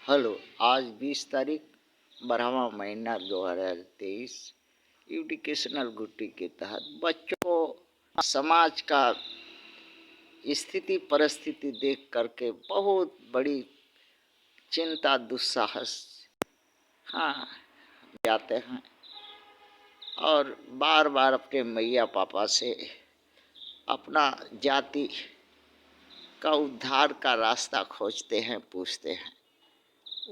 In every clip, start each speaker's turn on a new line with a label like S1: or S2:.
S1: Hello, आज 20 तारीख 12वां महीना 2023 एजुकेशनल गुट्टी के तहत बच्चों को समाज का स्थिति परिस्थिति देख करके बहुत बड़ी चिंता दुस्साहस जाते हैं और बार बार अपने मैया पापा से अपना जाति का उद्धार का रास्ता खोजते हैं, पूछते हैं।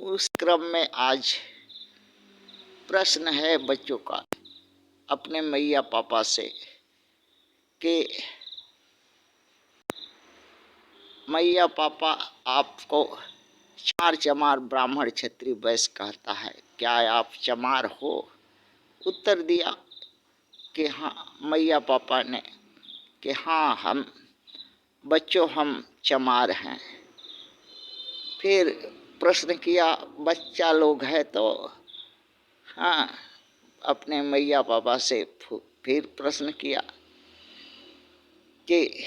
S1: उस क्रम में आज प्रश्न है बच्चों का अपने मैया पापा से कि मैया पापा आपको चार चमार ब्राह्मण क्षत्रिय वैश्य कहता है, क्या आप चमार हो? उत्तर दिया कि हाँ। मैया पापा ने कि हाँ, हम बच्चों हम चमार हैं। फिर प्रश्न किया, बच्चा लोग है तो हाँ, अपने मैया पापा से फिर प्रश्न किया कि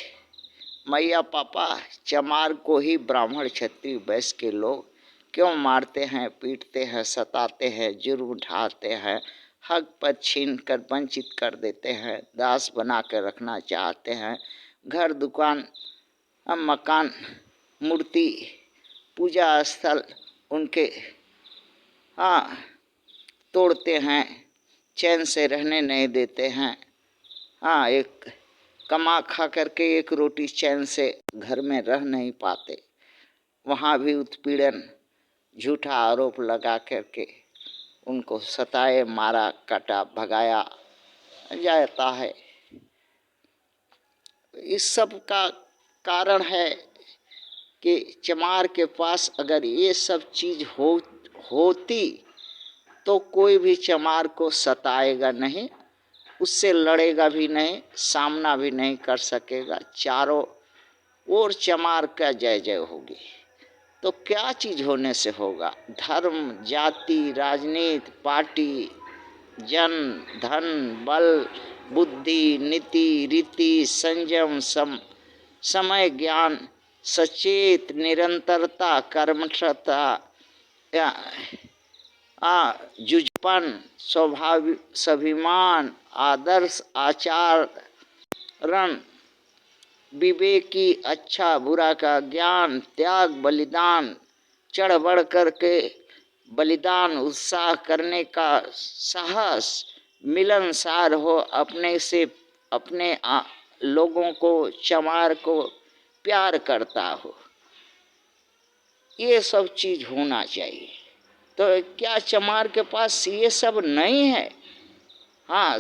S1: मैया पापा चमार को ही ब्राह्मण क्षत्रिय वैश्य के लोग क्यों मारते हैं, पीटते हैं, सताते हैं, जुर्म ढाते हैं, हक पर छीन कर वंचित कर देते हैं, दास बना कर रखना चाहते हैं, घर दुकान मकान मूर्ति पूजा स्थल उनके तोड़ते हैं, चैन से रहने नहीं देते हैं। एक कमा खा करके एक रोटी चैन से घर में रह नहीं पाते, वहाँ भी उत्पीड़न झूठा आरोप लगा करके उनको सताए, मारा, काटा, भगाया जाता है। इस सब का कारण है कि चमार के पास अगर ये सब चीज होती तो कोई भी चमार को सताएगा नहीं, उससे लड़ेगा भी नहीं, सामना भी नहीं कर सकेगा। चारों ओर चमार का जय जय होगी। तो क्या चीज होने से होगा? धर्म, जाति, राजनीति, पार्टी, जन, धन, बल, बुद्धि, नीति, रीति, संयम, समय, ज्ञान, सचेत, निरंतरता, कर्मठता, जुझपन, स्वाभिमान, आदर्श, आचरण, विवेकी, अच्छा बुरा का ज्ञान, त्याग, बलिदान, चढ़ बढ़ करके बलिदान, उत्साह करने का साहस, मिलनसार हो, अपने से अपने लोगों को, चमार को प्यार करता हो, ये सब चीज होना चाहिए। तो क्या चमार के पास ये सब नहीं है? हाँ,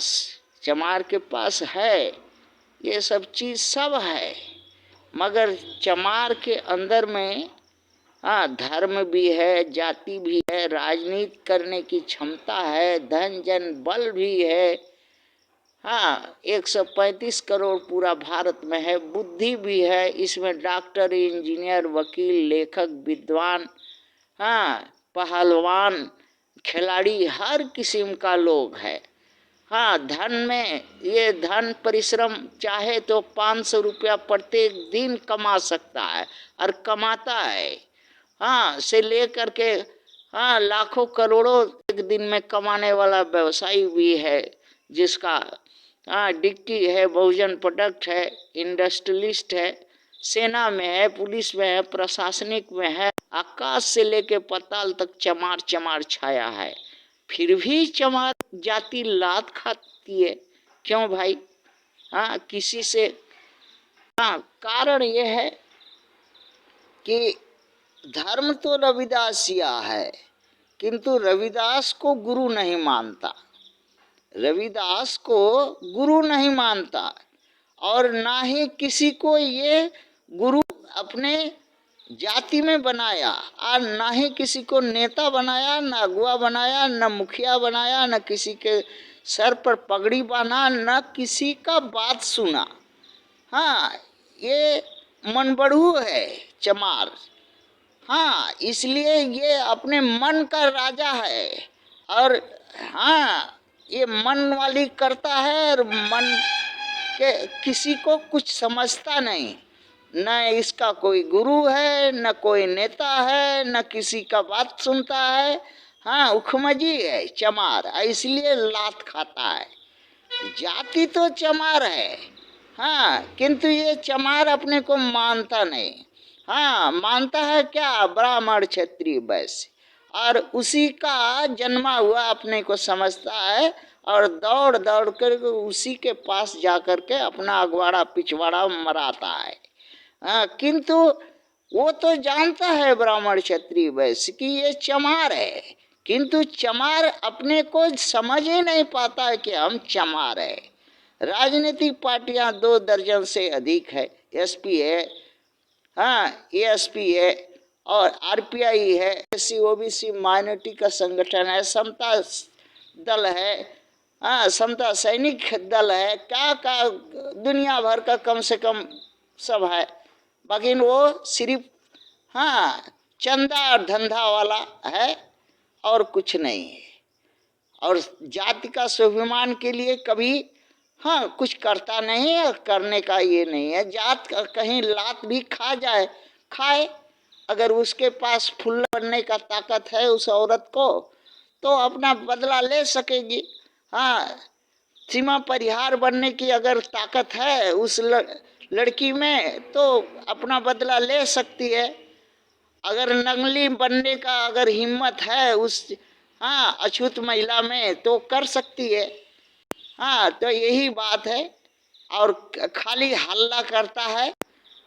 S1: चमार के पास है, ये सब चीज सब है, मगर चमार के अंदर में धर्म भी है, जाति भी है, राजनीति करने की क्षमता है, धन जन बल भी है। 135 करोड़ पूरा भारत में है, बुद्धि भी है, इसमें डॉक्टर, इंजीनियर, वकील, लेखक, विद्वान, पहलवान, खिलाड़ी, हर किस्म का लोग है। धन में ये धन परिश्रम चाहे तो 500 रुपया प्रत्येक दिन कमा सकता है और कमाता है। से लेकर के लाखों करोड़ों एक दिन में कमाने वाला व्यवसायी भी है, जिसका डिक्टी है, बहुजन प्रोडक्ट है, इंडस्ट्रियलिस्ट है, सेना में है, पुलिस में है, प्रशासनिक में है। आकाश से लेके पाताल तक चमार चमार छाया है। फिर भी चमार जाति लात खाती है। क्यों भाई? किसी से कारण ये है कि धर्म तो रविदासिया है, किंतु रविदास को गुरु नहीं मानता, रविदास को गुरु नहीं मानता, और ना ही किसी को ये गुरु अपने जाति में बनाया, और ना ही किसी को नेता बनाया, न अगुआ बनाया, न मुखिया बनाया, न किसी के सर पर पगड़ी बांधा, न किसी का बात सुना। ये मनबड़ू है चमार। इसलिए ये अपने मन का राजा है, और ये मन वाली करता है, और मन के किसी को कुछ समझता नहीं, न इसका कोई गुरु है, न कोई नेता है, न किसी का बात सुनता है। हाँ, उखमजी है, चमार, इसलिए लात खाता है। जाति तो चमार है, हाँ, किंतु ये चमार अपने को मानता नहीं। हाँ, मानता है क्या? ब्राह्मण, क्षत्रिय, वैश्य, और उसी का जन्मा हुआ अपने को समझता है, और दौड़ दौड़ कर उसी के पास जाकर के अपना अगवाड़ा पिछवाड़ा मराता है। हाँ, किंतु वो तो जानता है ब्राह्मण, क्षत्रिय, वैश्य कि ये चमार है, किंतु चमार अपने को समझ ही नहीं पाता है कि हम चमार है। राजनीतिक पार्टियां 2 दर्जन से अधिक है, एसपी है, हाँ, एएसपी है, और आरपीआई है, एससी ओबीसी माइनॉरिटी का संगठन है, समता दल है, हाँ, समता सैनिक दल है, क्या दुनिया भर का कम से कम सब है। बाकी वो सिर्फ हाँ चंदा और धंधा वाला है और कुछ नहीं है, और जाति का स्वाभिमान के लिए कभी हाँ कुछ करता नहीं है, करने का ये नहीं है। जात कहीं लात भी खा जाए, खाए, अगर उसके पास फुल्ला बनने का ताकत है उस औरत को, तो अपना बदला ले सकेगी। हाँ, सीमा परिहार बनने की अगर ताकत है उस लड़की में, तो अपना बदला ले सकती है। अगर नंगली बनने का अगर हिम्मत है उस हाँ अछूत महिला में, तो कर सकती है। हाँ, तो यही बात है, और खाली हल्ला करता है।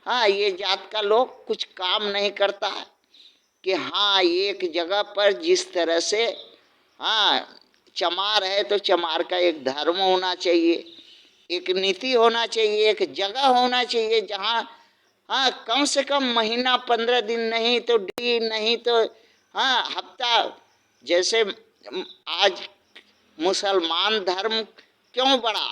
S1: हाँ, ये जात का लोग कुछ काम नहीं करता है कि हाँ एक जगह पर जिस तरह से हाँ चमार है तो चमार का एक धर्म होना चाहिए, एक नीति होना चाहिए, एक जगह होना चाहिए जहाँ हाँ कम से कम महीना 15 दिन नहीं तो नहीं तो हाँ हफ्ता। जैसे आज मुसलमान धर्म क्यों बड़ा,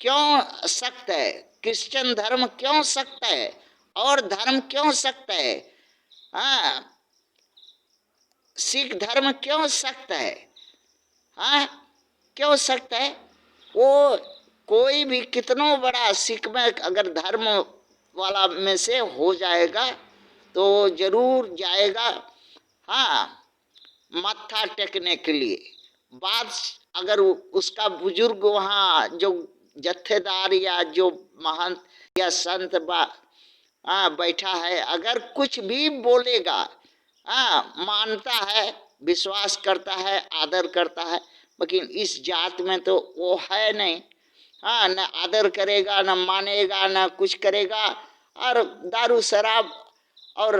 S1: क्यों सख्त है, क्रिश्चियन धर्म क्यों सख्त है, और धर्म क्यों सख्त है, हाँ सिख धर्म क्यों सख्त है, हाँ क्यों सख्त है? वो कोई भी कितनों बड़ा सिख में अगर धर्म वाला में से हो जाएगा तो जरूर जाएगा हाँ माथा टेकने के लिए। बात अगर उसका बुजुर्ग वहाँ जो जत्थेदार या जो महंत या संत बैठा है, अगर कुछ भी बोलेगा मानता है, विश्वास करता है, आदर करता है। लेकिन इस जात में तो वो है नहीं। हाँ, न आदर करेगा, न मानेगा, न कुछ करेगा, और दारू शराब और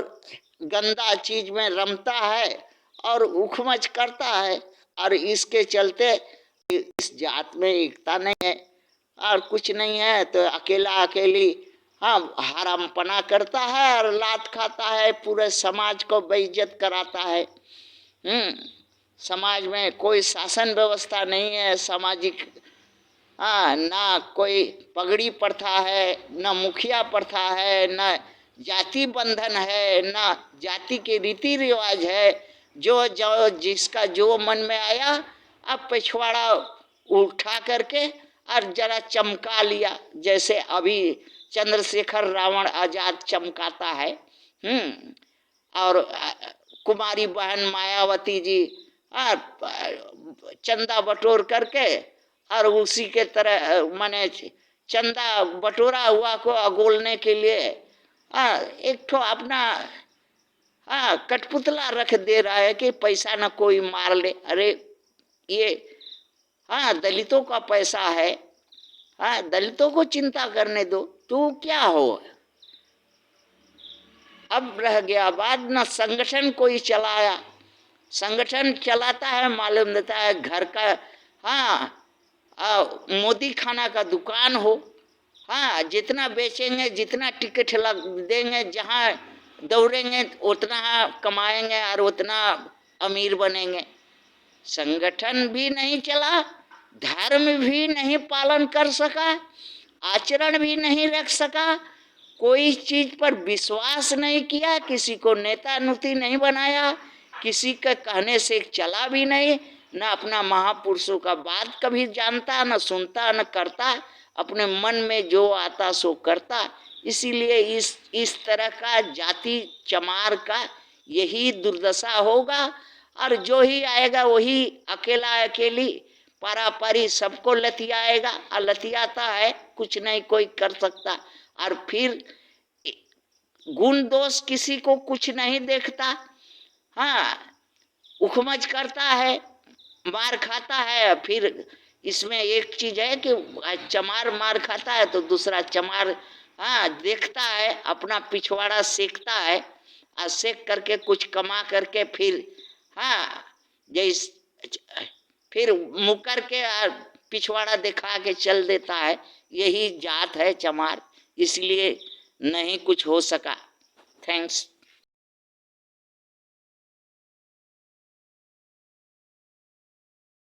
S1: गंदा चीज में रमता है और उखमच करता है, और इसके चलते इस जात में एकता नहीं है और कुछ नहीं है, तो अकेला अकेली हाँ हरामपना करता है और लात खाता है, पूरे समाज को बेइज्जत कराता है। समाज में कोई शासन व्यवस्था नहीं है, सामाजिक हाँ ना कोई पगड़ी प्रथा है, न मुखिया प्रथा है, न जाति बंधन है, न जाति के रीति रिवाज है। जो जिसका जो मन में आया अब पिछवाड़ा उठा करके और जरा चमका लिया, जैसे अभी चंद्रशेखर रावण आजाद चमकाता है। और कुमारी बहन मायावती जी चंदा बटोर करके और उसी के तरह माने चंदा बटोरा हुआ को अगोलने के लिए एक ठो अपना कठपुतला रख दे रहा है कि पैसा न कोई मार ले। अरे ये दलितों का पैसा है, दलितों को चिंता करने दो, तू क्या हो। अब रह गया बाद न संगठन कोई चलाया, संगठन चलाता है मालूम देता है घर का मोदी खाना का दुकान हो, जितना बेचेंगे, जितना टिकट देंगे, जहाँ दौड़ेंगे उतना कमाएंगे और उतना अमीर बनेंगे। संगठन भी नहीं चला, धर्म भी नहीं पालन कर सका, आचरण भी नहीं रख सका, कोई चीज पर विश्वास नहीं किया, किसी को नेता नुती नहीं बनाया, किसी के कहने से चला भी नहीं, न अपना महापुरुषों का बात कभी जानता, न सुनता, न करता, अपने मन में जो आता सो करता। इसीलिए इस तरह का जाति चमार का यही दुर्दशा होगा। और जो ही आएगा वही अकेला अकेली पारापारी सबको लतियाएगा, और लतियाता है, कुछ नहीं कोई कर सकता। और फिर गुण दोष किसी को कुछ नहीं देखता। हाँ, उखमज करता है, मार खाता है। फिर इसमें एक चीज है कि चमार मार खाता है तो दूसरा चमार देखता है, अपना पिछवाड़ा सेकता है, और सेक करके कुछ कमा करके फिर जैस फिर मुकर के पिछवाड़ा दिखा के चल देता है। यही जात है चमार, इसलिए नहीं कुछ हो सका। थैंक्स।